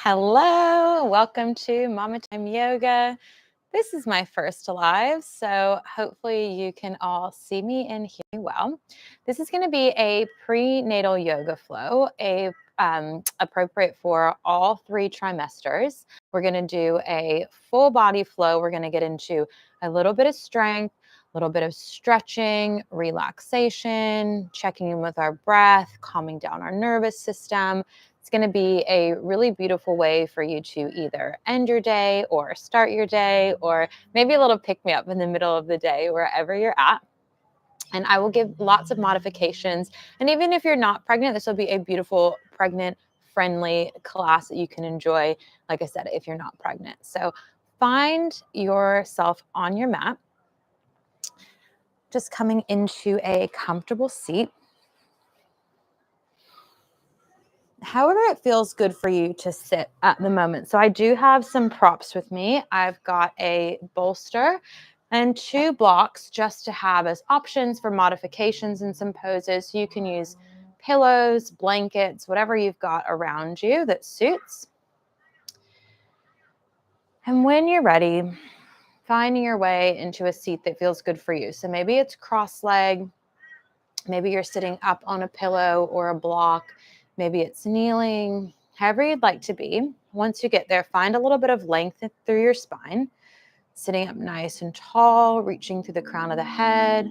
Hello, welcome to Mama Time Yoga. This is my first live, so hopefully you can all see me and hear me well. This is going to be a prenatal yoga flow, appropriate for all 3 trimesters. We're going to do a full body flow. We're going to get into a little bit of strength, a little bit of stretching, relaxation, checking in with our breath, calming down our nervous system. It's going to be a really beautiful way for you to either end your day or start your day, or maybe a little pick me up in the middle of the day, wherever you're at. And I will give lots of modifications. And even if you're not pregnant, this will be a beautiful pregnant friendly class that you can enjoy, like I said, if you're not pregnant. So find yourself on your mat, just coming into a comfortable seat. However it feels good for you to sit at the moment. So I do have some props with me. I've got a bolster and 2 blocks just to have as options for modifications in some poses. So you can use pillows, blankets, whatever you've got around you that suits. And when you're ready, finding your way into a seat that feels good for you. So maybe it's cross-legged, maybe you're sitting up on a pillow or a block, maybe it's kneeling, however you'd like to be. Once you get there, find a little bit of length through your spine, sitting up nice and tall, reaching through the crown of the head,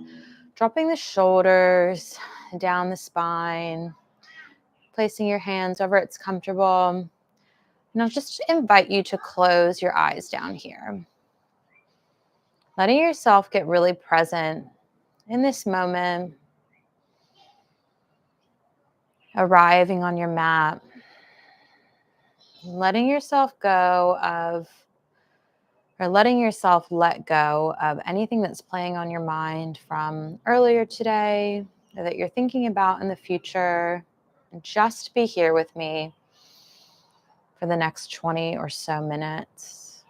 dropping the shoulders down the spine, placing your hands wherever it's comfortable. And I'll just invite you to close your eyes down here. Letting yourself get really present in this moment, arriving on your mat, letting yourself let go of anything that's playing on your mind from earlier today or that you're thinking about in the future. And just be here with me for the next 20 or so minutes.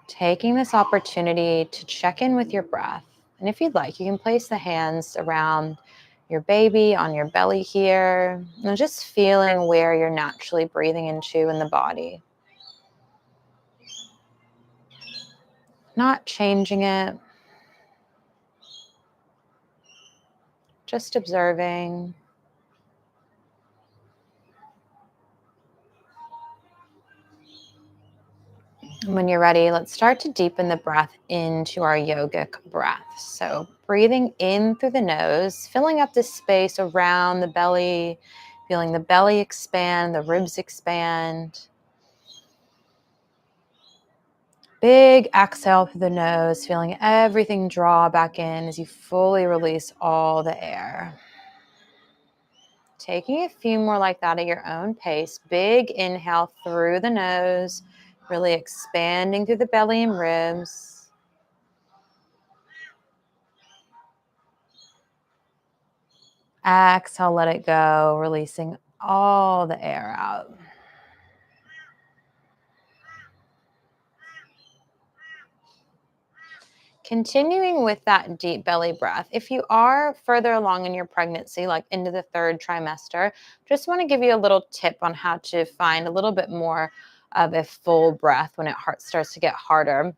Taking this opportunity to check in with your breath. And if you'd like, you can place the hands around your baby on your belly here, and just feeling where you're naturally breathing into in the body. Not changing it, just observing. When you're ready, let's start to deepen the breath into our yogic breath. So breathing in through the nose, filling up the space around the belly, feeling the belly expand, the ribs expand. Big exhale through the nose, feeling everything draw back in as you fully release all the air. Taking a few more like that at your own pace. Big inhale through the nose, really expanding through the belly and ribs. Exhale, let it go, releasing all the air out. Continuing with that deep belly breath. If you are further along in your pregnancy, like into the 3rd trimester, just want to give you a little tip on how to find a little bit more of a full breath when it starts to get harder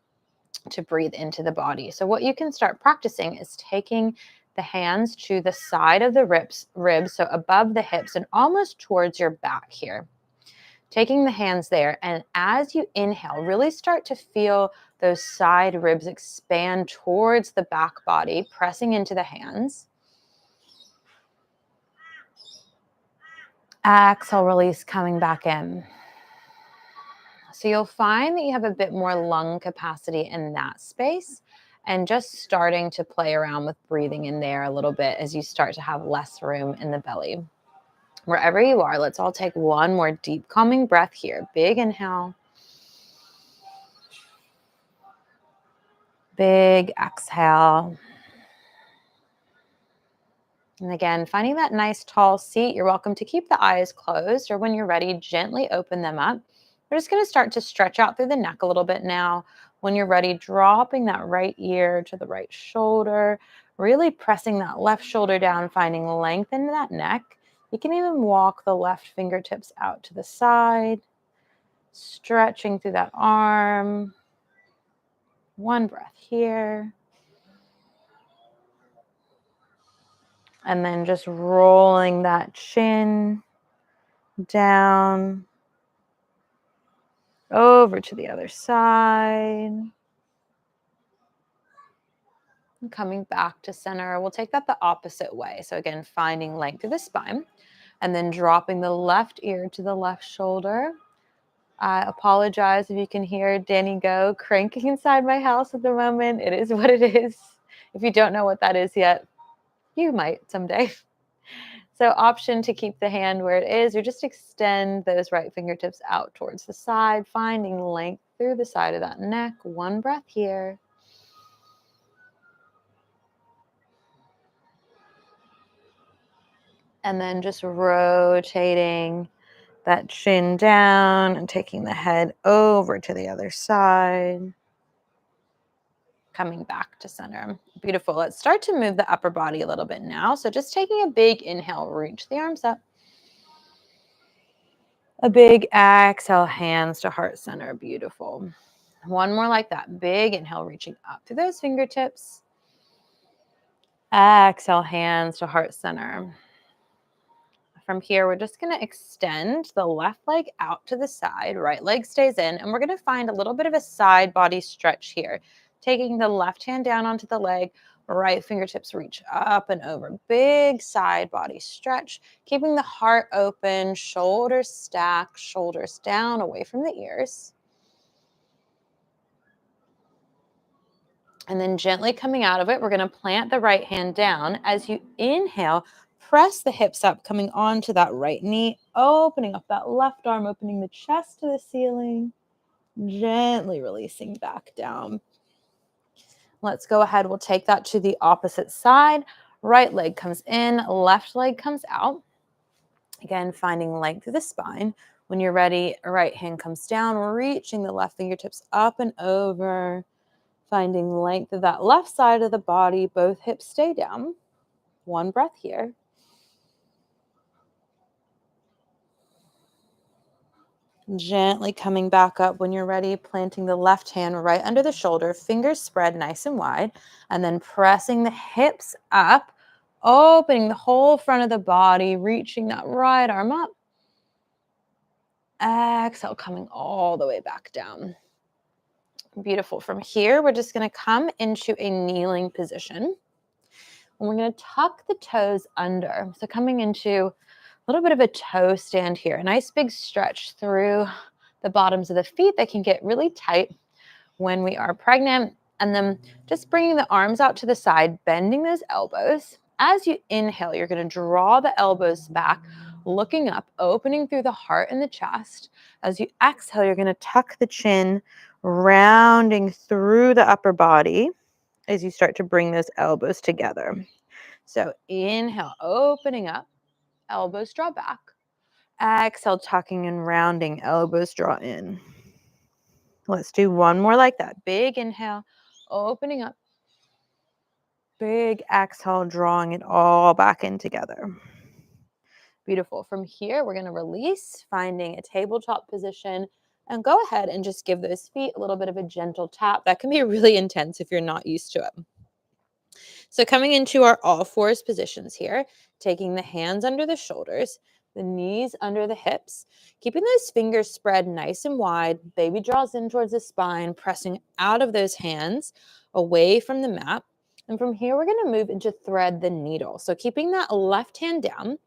to breathe into the body. So what you can start practicing is taking the hands to the side of the ribs, so above the hips and almost towards your back here. Taking the hands there, and as you inhale, really start to feel those side ribs expand towards the back body, pressing into the hands. Exhale, release, coming back in. So you'll find that you have a bit more lung capacity in that space, and just starting to play around with breathing in there a little bit as you start to have less room in the belly. Wherever you are, let's all take one more deep calming breath here. Big inhale. Big exhale. And again, finding that nice tall seat, you're welcome to keep the eyes closed, or when you're ready, gently open them up. We're just going to start to stretch out through the neck a little bit now. When you're ready, dropping that right ear to the right shoulder, really pressing that left shoulder down, finding length into that neck. You can even walk the left fingertips out to the side, stretching through that arm. One breath here. And then just rolling that chin down over to the other side. And coming back to center, we'll take that the opposite way. So again, finding length through the spine and then dropping the left ear to the left shoulder. I apologize if you can hear Danny Go cranking inside my house at the moment. It is what it is. If you don't know what that is yet, you might someday. So option to keep the hand where it is, or just extend those right fingertips out towards the side, finding length through the side of that neck. One breath here. And then just rotating that chin down and taking the head over to the other side. Coming back to center. Beautiful. Let's start to move the upper body a little bit now. So just taking a big inhale, reach the arms up. A big exhale, hands to heart center. Beautiful. One more like that. Big inhale, reaching up through those fingertips. Exhale, hands to heart center. From here, we're just going to extend the left leg out to the side. Right leg stays in. And we're going to find a little bit of a side body stretch here. Taking the left hand down onto the leg, right fingertips reach up and over. Big side body stretch. Keeping the heart open, shoulders stacked, shoulders down away from the ears. And then gently coming out of it, we're going to plant the right hand down. As you inhale, press the hips up, coming onto that right knee, opening up that left arm, opening the chest to the ceiling, gently releasing back down. Let's go ahead. We'll take that to the opposite side. Right leg comes in, left leg comes out. Again, finding length through the spine. When you're ready, right hand comes down, reaching the left fingertips up and over. Finding length of that left side of the body, both hips stay down. One breath here. Gently coming back up when you're ready, planting the left hand right under the shoulder, fingers spread nice and wide, and then pressing the hips up, opening the whole front of the body, reaching that right arm up. Exhale, coming all the way back down. Beautiful. From here, we're just going to come into a kneeling position. And we're going to tuck the toes under. So coming into a little bit of a toe stand here. A nice big stretch through the bottoms of the feet that can get really tight when we are pregnant. And then just bringing the arms out to the side, bending those elbows. As you inhale, you're going to draw the elbows back, looking up, opening through the heart and the chest. As you exhale, you're going to tuck the chin, rounding through the upper body as you start to bring those elbows together. So inhale, opening up, elbows draw back. Exhale, tucking and rounding, elbows draw in. Let's do one more like that. Big inhale, opening up. Big exhale, drawing it all back in together. Beautiful. From here, we're going to release, finding a tabletop position, and go ahead and just give those feet a little bit of a gentle tap. That can be really intense if you're not used to it. So coming into our all fours positions here, taking the hands under the shoulders, the knees under the hips, keeping those fingers spread nice and wide. Baby draws in towards the spine, pressing out of those hands away from the mat. And from here, we're going to move into thread the needle. So keeping that left hand down.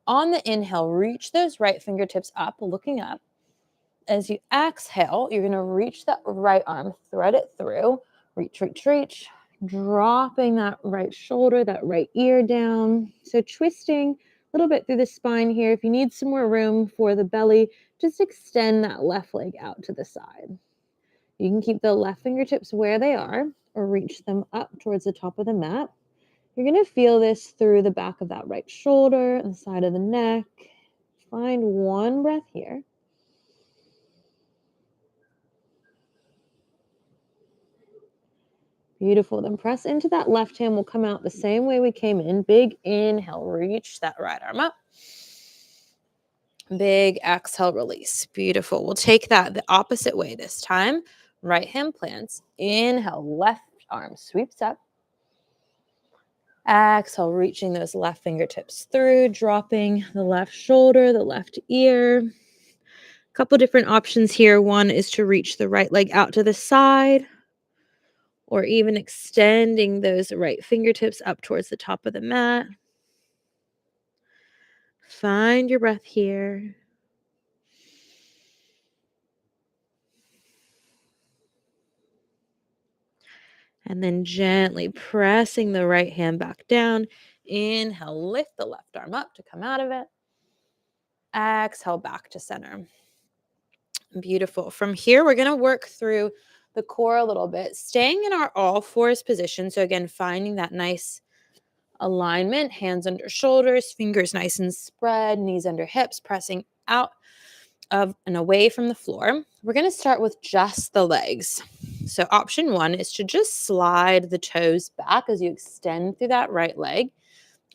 On the inhale, reach those right fingertips up, looking up. As you exhale, you're going to reach that right arm, thread it through, reach, reach, reach, dropping that right shoulder, that right ear down. So twisting a little bit through the spine here. If you need some more room for the belly, just extend that left leg out to the side. You can keep the left fingertips where they are or reach them up towards the top of the mat. You're going to feel this through the back of that right shoulder and the side of the neck. Find one breath here. Beautiful. Then press into that left hand. We'll come out the same way we came in. Big inhale. Reach that right arm up. Big exhale, release. Beautiful. We'll take that the opposite way this time. Right hand plants. Inhale, left arm sweeps up. Exhale, reaching those left fingertips through, dropping the left shoulder, the left ear. A couple different options here. One is to reach the right leg out to the side, or even extending those right fingertips up towards the top of the mat. Find your breath here. And then gently pressing the right hand back down. Inhale, lift the left arm up to come out of it. Exhale, back to center. Beautiful. From here, we're going to work through the core a little bit, staying in our all fours position. So again, finding that nice alignment, hands under shoulders, fingers nice and spread, knees under hips, pressing out of and away from the floor. We're going to start with just the legs. So option one is to just slide the toes back as you extend through that right leg.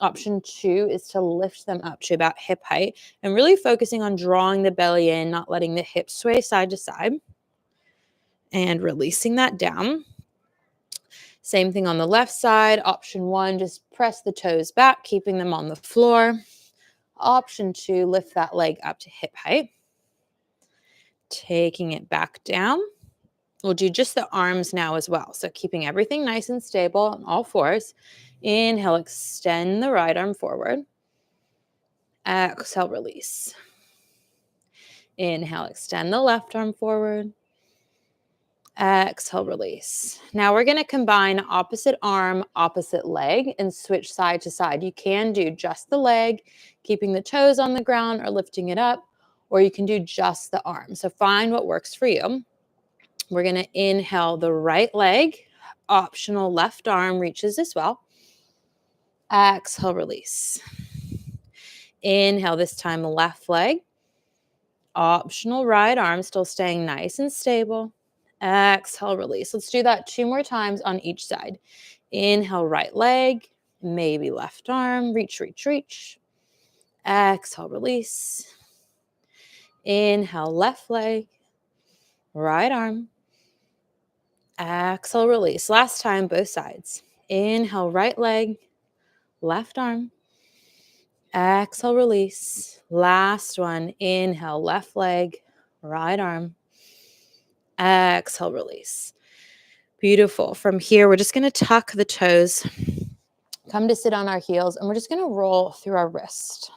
Option two is to lift them up to about hip height and really focusing on drawing the belly in, not letting the hips sway side to side, and releasing that down. Same thing on the left side. Option one, just press the toes back, keeping them on the floor. Option two, lift that leg up to hip height. Taking it back down. We'll do just the arms now as well. So keeping everything nice and stable on all fours. Inhale, extend the right arm forward. Exhale, release. Inhale, extend the left arm forward. Exhale, release. Now we're going to combine opposite arm, opposite leg, and switch side to side. You can do just the leg, keeping the toes on the ground or lifting it up, or you can do just the arm. So find what works for you. We're going to inhale the right leg, optional left arm reaches as well. Exhale, release. Inhale this time, left leg, optional right arm, still staying nice and stable. Exhale, release. Let's do that 2 more times on each side. Inhale, right leg, maybe left arm, reach, reach, reach. Exhale, release. Inhale, left leg, right arm. Exhale, release. Last time, both sides. Inhale, right leg, left arm. Exhale, release. Last one. Inhale, left leg, right arm. Exhale, release. Beautiful. From here, we're just going to tuck the toes, come to sit on our heels, and we're just going to roll through our wrist.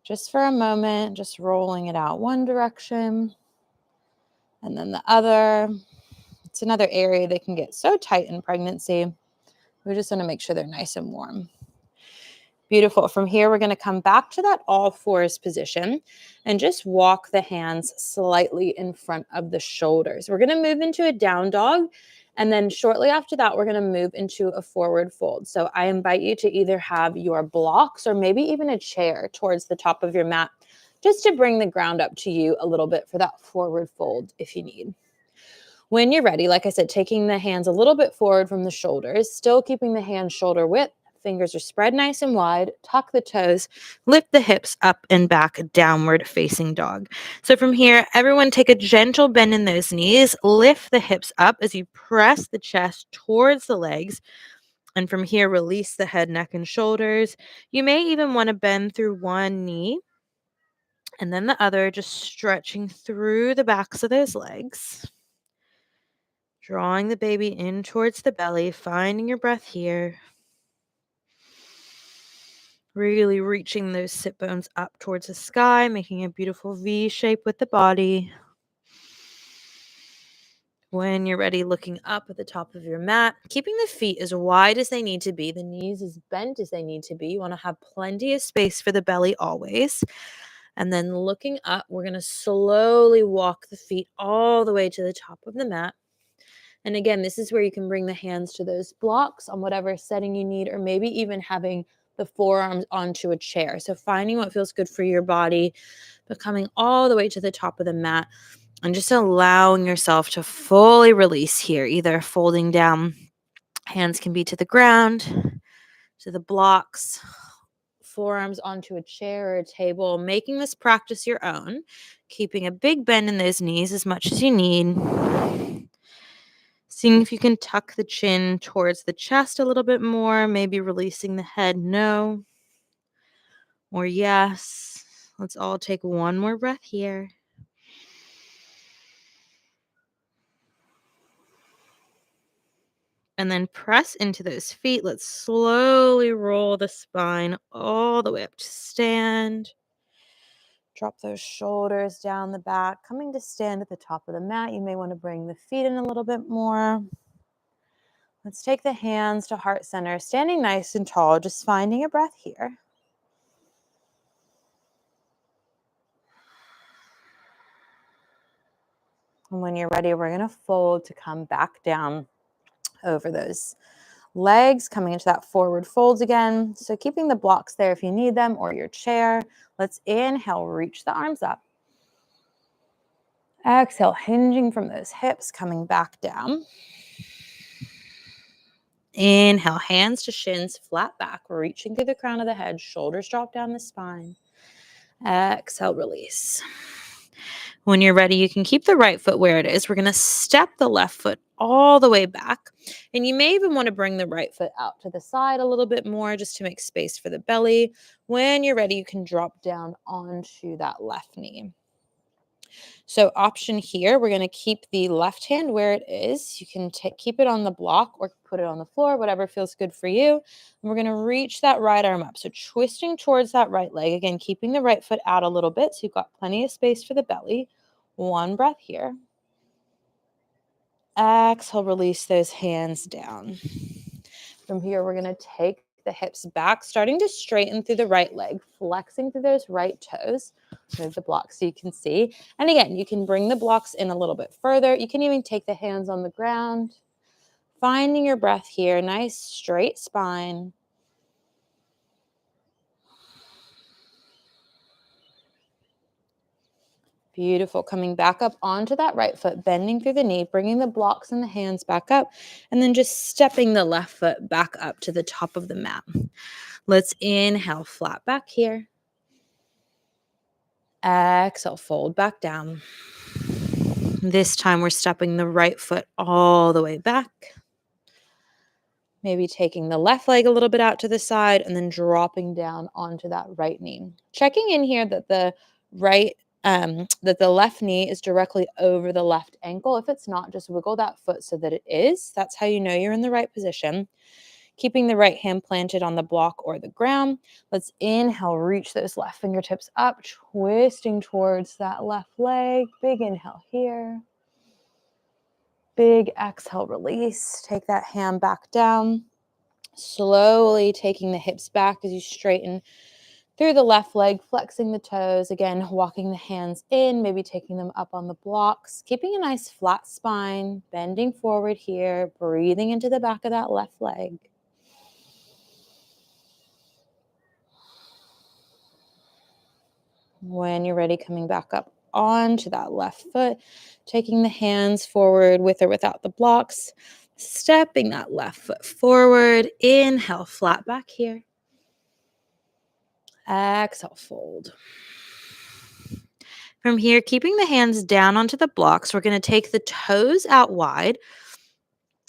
Just for a moment, just rolling it out one direction and then the other. It's another area that can get so tight in pregnancy. We just want to make sure they're nice and warm. Beautiful. From here, we're going to come back to that all fours position and just walk the hands slightly in front of the shoulders. We're going to move into a down dog. And then shortly after that, we're going to move into a forward fold. So I invite you to either have your blocks or maybe even a chair towards the top of your mat, just to bring the ground up to you a little bit for that forward fold if you need. When you're ready, like I said, taking the hands a little bit forward from the shoulders, still keeping the hands shoulder width. Fingers are spread nice and wide. Tuck the toes. Lift the hips up and back, downward facing dog. So from here, everyone take a gentle bend in those knees. Lift the hips up as you press the chest towards the legs. And from here, release the head, neck, and shoulders. You may even want to bend through one knee and then the other, just stretching through the backs of those legs. Drawing the baby in towards the belly, finding your breath here. Really reaching those sit bones up towards the sky, making a beautiful V shape with the body. When you're ready, looking up at the top of your mat, keeping the feet as wide as they need to be, the knees as bent as they need to be. You want to have plenty of space for the belly always. And then looking up, we're going to slowly walk the feet all the way to the top of the mat. And again, this is where you can bring the hands to those blocks on whatever setting you need, or maybe even having the forearms onto a chair. So finding what feels good for your body, but coming all the way to the top of the mat and just allowing yourself to fully release here, either folding down, hands can be to the ground, to the blocks, forearms onto a chair or a table, making this practice your own, keeping a big bend in those knees as much as you need. Seeing if you can tuck the chin towards the chest a little bit more, maybe releasing the head, no, or yes. Let's all take one more breath here. And then press into those feet. Let's slowly roll the spine all the way up to stand. Drop those shoulders down the back. Coming to stand at the top of the mat, you may want to bring the feet in a little bit more. Let's take the hands to heart center, standing nice and tall, just finding a breath here. And when you're ready, we're going to fold to come back down over those legs, coming into that forward fold again. So keeping the blocks there if you need them, or your chair. Let's inhale, reach the arms up. Exhale, hinging from those hips, coming back down. Inhale, hands to shins, flat back, reaching through the crown of the head, shoulders drop down the spine. Exhale, release. When you're ready, you can keep the right foot where it is. We're going to step the left foot all the way back. And you may even want to bring the right foot out to the side a little bit more just to make space for the belly. When you're ready, you can drop down onto that left knee. So option here, we're going to keep the left hand where it is. You can keep it on the block or put it on the floor, whatever feels good for you. And we're going to reach that right arm up. So twisting towards that right leg. Again, keeping the right foot out a little bit so you've got plenty of space for the belly. One breath here. Exhale, release those hands down. From here, we're going to take the hips back, starting to straighten through the right leg, flexing through those right toes. Move the blocks so you can see. And again, you can bring the blocks in a little bit further. You can even take the hands on the ground. Finding your breath here, nice straight spine. Beautiful. Coming back up onto that right foot, bending through the knee, bringing the blocks and the hands back up, and then just stepping the left foot back up to the top of the mat. Let's inhale, flat back here. Exhale, fold back down. This time we're stepping the right foot all the way back. Maybe taking the left leg a little bit out to the side and then dropping down onto that right knee. Checking in here that the left knee is directly over the left ankle. If it's not, just wiggle that foot so that it is. That's how you know you're in the right position. Keeping the right hand planted on the block or the ground. Let's inhale, reach those left fingertips up, twisting towards that left leg. Big inhale here. Big exhale, release. Take that hand back down. Slowly taking the hips back as you straighten through the left leg, flexing the toes. Again, walking the hands in, maybe taking them up on the blocks. Keeping a nice flat spine, bending forward here, breathing into the back of that left leg. When you're ready, coming back up onto that left foot, taking the hands forward with or without the blocks, stepping that left foot forward. Inhale, flat back here. Exhale, fold. From here, keeping the hands down onto the blocks, we're going to take the toes out wide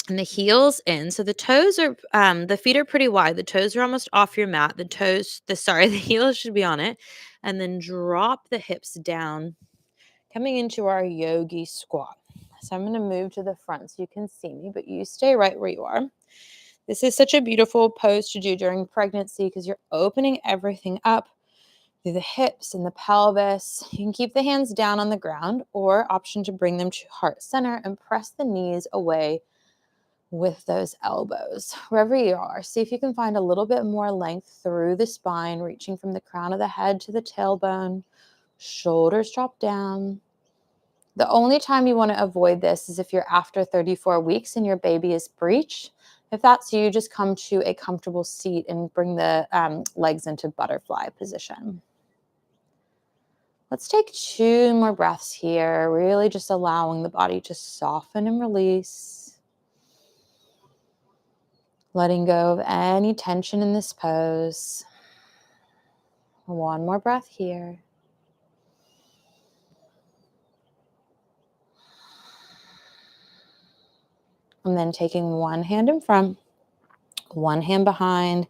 and the heels in. So the toes are, the feet are pretty wide. The toes are almost off your mat. The heels should be on it. And then drop the hips down, coming into our yogi squat. So I'm going to move to the front so you can see me, but you stay right where you are. This is such a beautiful pose to do during pregnancy because you're opening everything up through the hips and the pelvis. You can keep the hands down on the ground, or option to bring them to heart center and press the knees away with those elbows. Wherever you are, see if you can find a little bit more length through the spine, reaching from the crown of the head to the tailbone. Shoulders drop down. The only time you want to avoid this is if you're after 34 weeks and your baby is breech. If that's you, just come to a comfortable seat and bring the legs into butterfly position. Let's take 2 more breaths here, really just allowing the body to soften and release. Letting go of any tension in this pose. One more breath here. And then taking one hand in front, one hand behind,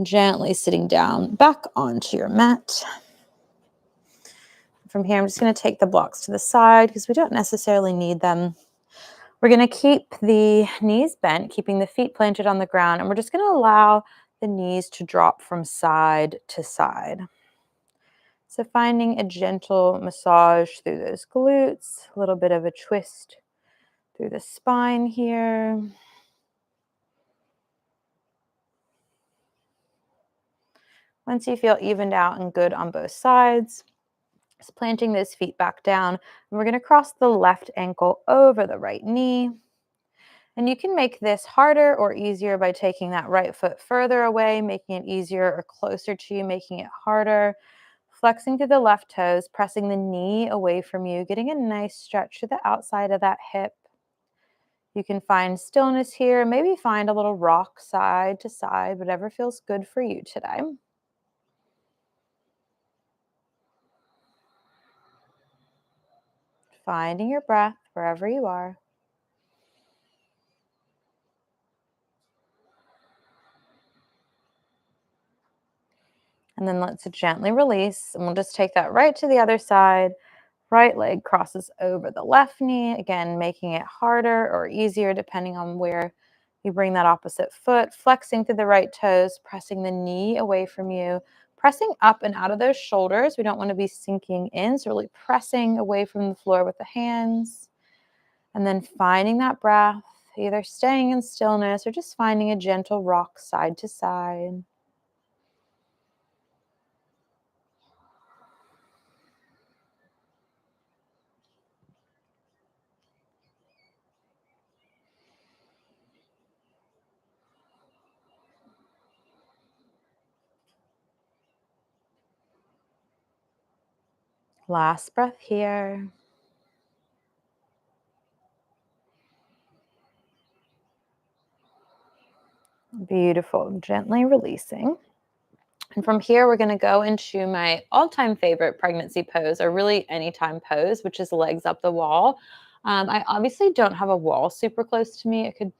gently sitting down back onto your mat. From here, I'm just going to take the blocks to the side because we don't necessarily need them. We're going to keep the knees bent, keeping the feet planted on the ground, and we're just going to allow the knees to drop from side to side. So finding a gentle massage through those glutes, a little bit of a twist through the spine here. Once you feel evened out and good on both sides, just planting those feet back down. And we're going to cross the left ankle over the right knee. And you can make this harder or easier by taking that right foot further away, making it easier, or closer to you, making it harder. Flexing through the left toes, pressing the knee away from you, getting a nice stretch to the outside of that hip. You can find stillness here, maybe find a little rock side to side, whatever feels good for you today. Finding your breath wherever you are. And then let's gently release. And we'll just take that right to the other side. Right leg crosses over the left knee. Again, making it harder or easier depending on where you bring that opposite foot. Flexing through the right toes, pressing the knee away from you. Pressing up and out of those shoulders. We don't want to be sinking in. So really pressing away from the floor with the hands. And then finding that breath, either staying in stillness or just finding a gentle rock side to side. Last breath here. Beautiful. Gently releasing. And from here, we're going to go into my all-time favorite pregnancy pose, or really anytime pose, which is legs up the wall. I obviously don't have a wall super close to me. I could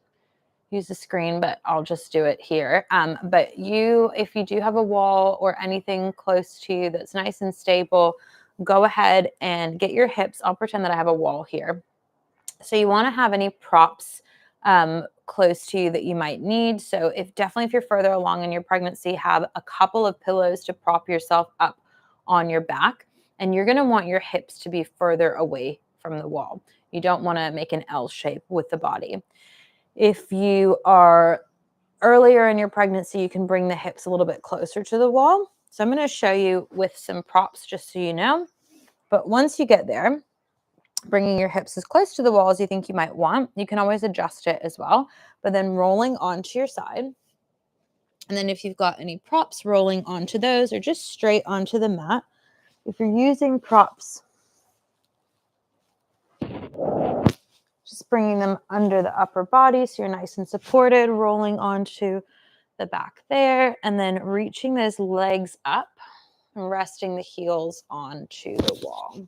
use the screen, but I'll just do it here. But if you do have a wall or anything close to you that's nice and stable, go ahead and get your hips. I'll pretend that I have a wall here. So you want to have any props close to you that you might need. So if you're further along in your pregnancy, have a couple of pillows to prop yourself up on your back. And you're going to want your hips to be further away from the wall. You don't want to make an L shape with the body. If you are earlier in your pregnancy, you can bring the hips a little bit closer to the wall. So I'm going to show you with some props just so you know. But once you get there, bringing your hips as close to the wall as you think you might want. You can always adjust it as well, but then rolling onto your side. And then if you've got any props, rolling onto those or just straight onto the mat. If you're using props, just bringing them under the upper body so you're nice and supported, rolling onto the back there, and then reaching those legs up and resting the heels onto the wall.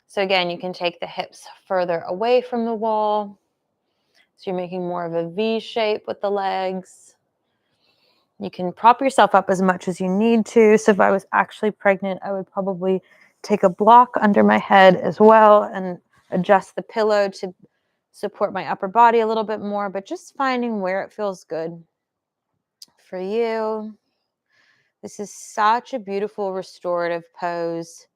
So again, you can take the hips further away from the wall. So you're making more of a V shape with the legs. You can prop yourself up as much as you need to. So if I was actually pregnant, I would probably take a block under my head as well and adjust the pillow to support my upper body a little bit more, but just finding where it feels good for you. This is such a beautiful restorative pose,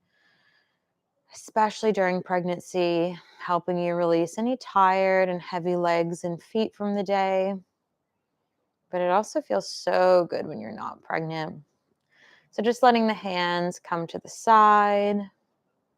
especially during pregnancy, helping you release any tired and heavy legs and feet from the day. But it also feels so good when you're not pregnant. So just letting the hands come to the side.